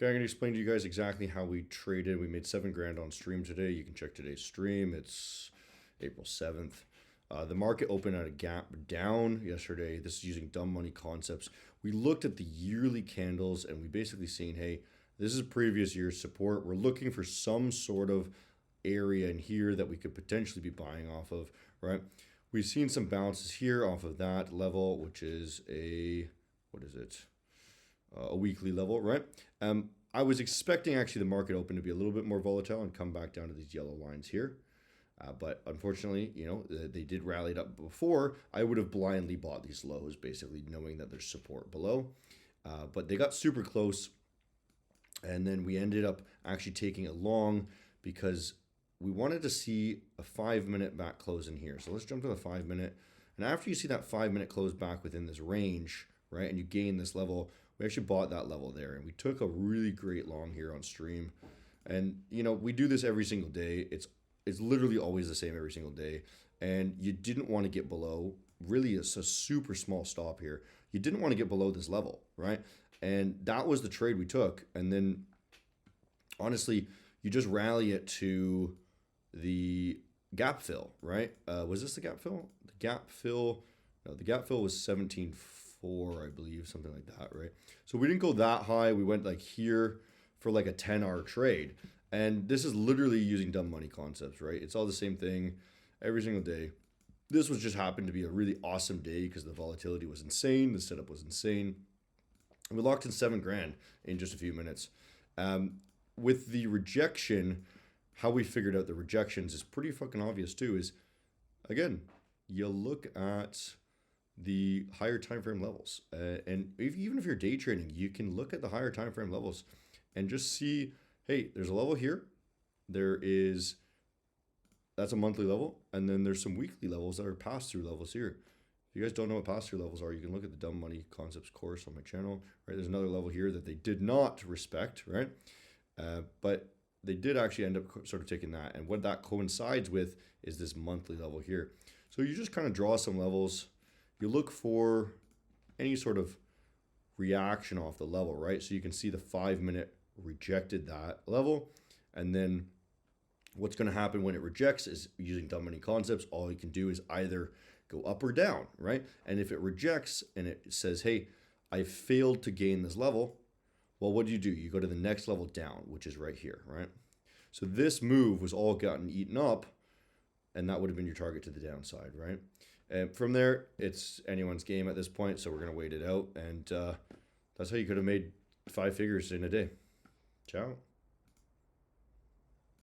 Okay, I'm going to explain to you guys exactly how we traded. We made 7 grand on stream today. You can check today's stream. It's April 7th. The market opened at a gap down yesterday. This is using dumb money concepts. We looked at the yearly candles and we basically seen, hey, this is previous year's support. We're looking for some sort of area in here that we could potentially be buying off of, right? We've seen some bounces here off of that level, which is a weekly level, right? I was expecting actually the market open to be a little bit more volatile and come back down to these yellow lines here. But unfortunately, they did rally it up before. I would have blindly bought these lows, basically knowing that there's support below. But they got super close. And then we ended up actually taking it long because we wanted to see a 5-minute back close in here. So let's jump to the 5-minute. And after you see that 5-minute close back within this range, right, and you gain this level, we actually bought that level there. And we took a really great long here on stream. And, we do this every single day. It's literally always the same every single day. And you didn't want to get below, really it's a super small stop here. You didn't want to get below this level, right? And that was the trade we took. And then, honestly, you just rally it to the gap fill, right? Was this the gap fill? The gap fill was 17.4, I believe, something like that, right? So we didn't go that high. We went like here for like a 10-hour trade. And this is literally using dumb money concepts, right? It's all the same thing every single day. This was just happened to be a really awesome day because the volatility was insane. The setup was insane. We locked in 7 grand in just a few minutes. With the rejection, how we figured out the rejections is pretty fucking obvious too. Is, again, you look at the higher time frame levels. And even if you're day trading, you can look at the higher time frame levels and just see, hey, there's a level here. That's a monthly level. And then there's some weekly levels that are pass-through levels here. If you guys don't know what pass-through levels are, you can look at the Dumb Money Concepts course on my channel, right? There's another level here that they did not respect, right? But they did actually end up sort of taking that. And what that coincides with is this monthly level here. So you just kind of draw some levels. You look for any sort of reaction off the level, right? So you can see the 5-minute rejected that level. And then what's going to happen when it rejects is, using dumb money concepts, all you can do is either go up or down, right? And if it rejects and it says, hey, I failed to gain this level, well, what do? You go to the next level down, which is right here, right? So this move was all gotten eaten up, and that would have been your target to the downside, right? And from there, it's anyone's game at this point, so we're going to wait it out. And that's how you could have made 5 figures in a day. Ciao.